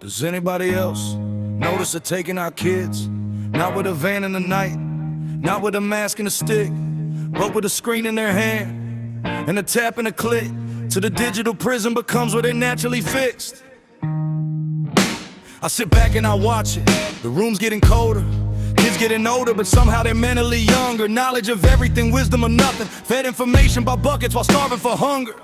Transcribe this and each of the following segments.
Does anybody else notice they're taking our kids? Not with a van in the night, not with a mask and a stick, but with a screen in their hand and a tap and a click. To the digital prison becomes where they naturally fixed. I sit back and I watch it. The room's getting colder, kids getting older, but somehow they're mentally younger. Knowledge of everything, wisdom of nothing. Fed information by buckets while starving for hunger.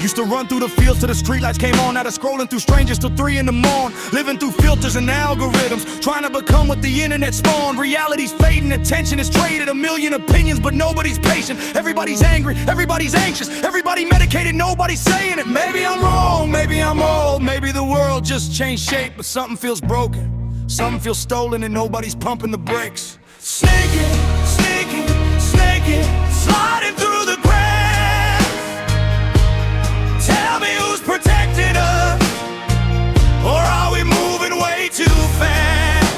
Used to run through the fields till the streetlights came on. Now they're scrolling through strangers till 3 in the morning. Living through filters and algorithms, trying to become what the internet spawned. Reality's fading, attention is traded. A million opinions, but nobody's patient. Everybody's angry, everybody's anxious, everybody medicated, nobody's saying it. Maybe I'm wrong, maybe I'm old, maybe the world just changed shape, but something feels broken, something feels stolen, and nobody's pumping the brakes. Snaking, snaking, snaking, sliding through the cracks. Tell me who's protecting us, or are we moving way too fast?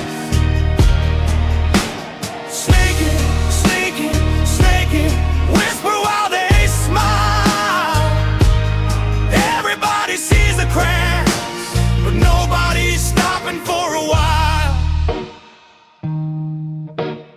Snaking, snaking, snaking, whisper while they smile. Everybody sees the cracks, but nobody's stopping for a while.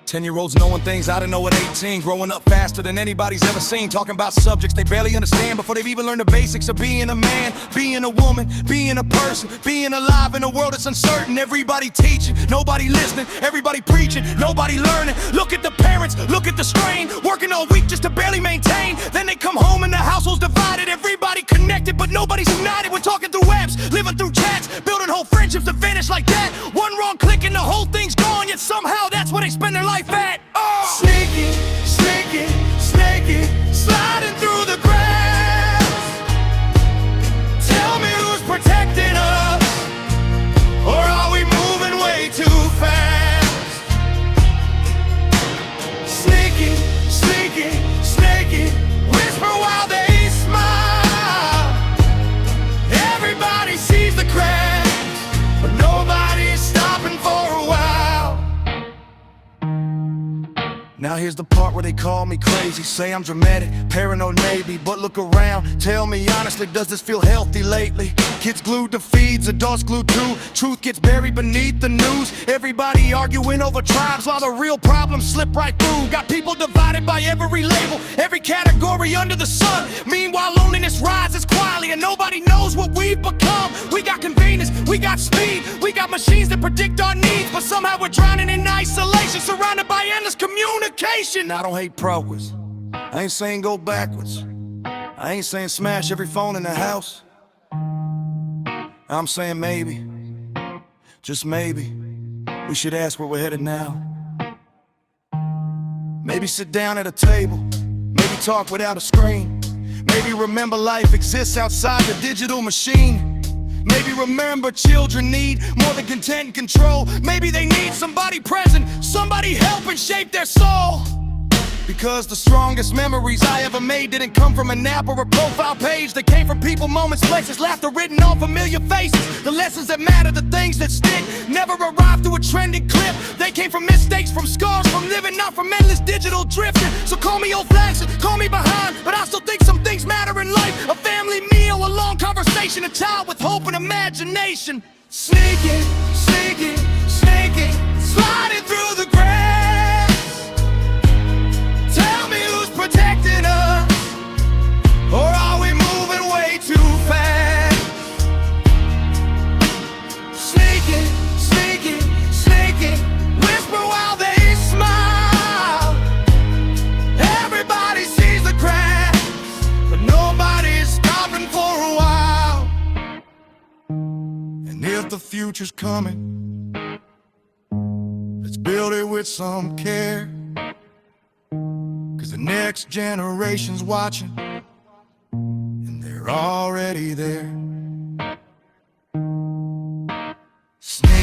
10-year-olds knowing things I didn't know at 18, growing up faster than anybody's ever seen, talking about subjects they barely understand before they've even learned the basics of being a man, being a woman, being a person, being alive in a world that's uncertain. Everybody teaching, nobody listening, everybody preaching, nobody learning. Look at the parents, look at the strain, working all week just to barely maintain. Then they come home and the household's divided. Everybody connected, but nobody's united. We're talking through apps, living through chats, building whole friendships to vanish like that. One wrong click and the whole thing's gone, yet somehow that's where they spend their life at. Sneaky, sneaky, sneaky, sliding through the grass. Tell me who's protecting us, or are we moving way too fast? Sneaky, sneaky, sneaky, whisper while they smile. Everybody sees the cracks, but nobody's stopping for a while. Now here's the part where they call me crazy, say I'm dramatic, paranoid maybe, but look around, tell me honestly, does this feel healthy lately? Kids glued to feeds, adults glued too. Truth gets buried beneath the news. Everybody arguing over tribes while the real problems slip right through. Got people divided by every label, every category under the sun. Meanwhile loneliness rises quietly and nobody knows what we've become. We got convenience, we got speed, we got machines that predict our needs, but somehow we're drowning in isolation, surrounded by endless communication. I don't hate progress, I ain't saying go backwards, I ain't saying smash every phone in the house. I'm saying maybe, just maybe, we should ask where we're headed now. Maybe sit down at a table, maybe talk without a screen. Maybe remember life exists outside the digital machine. Maybe remember children need more than content and control. Maybe they need somebody present, somebody helping shape their soul. Because the strongest memories I ever made didn't come from an app or a profile page. They came from people, moments, places, laughter written on familiar faces. The lessons that matter, the things that stick, never arrived through a trending clip. They came from mistakes, from scars, from living, not from endless digital drifting. So call me old-fashioned, call me behind, but I still think some things matter in life. A family meal, a long conversation, a child with hope and imagination. Sneaking, sneaking, sneaking, sliding through the grass. Tell me who's protecting us, or are we moving way too fast? Sneaking, sneaking, sneaking, whisper while they smile. Everybody sees the cracks, but nobody's stopping for a while. And if the future's coming, let's build it with some care. 'Cause the next generation's watching, and they're already there. Snake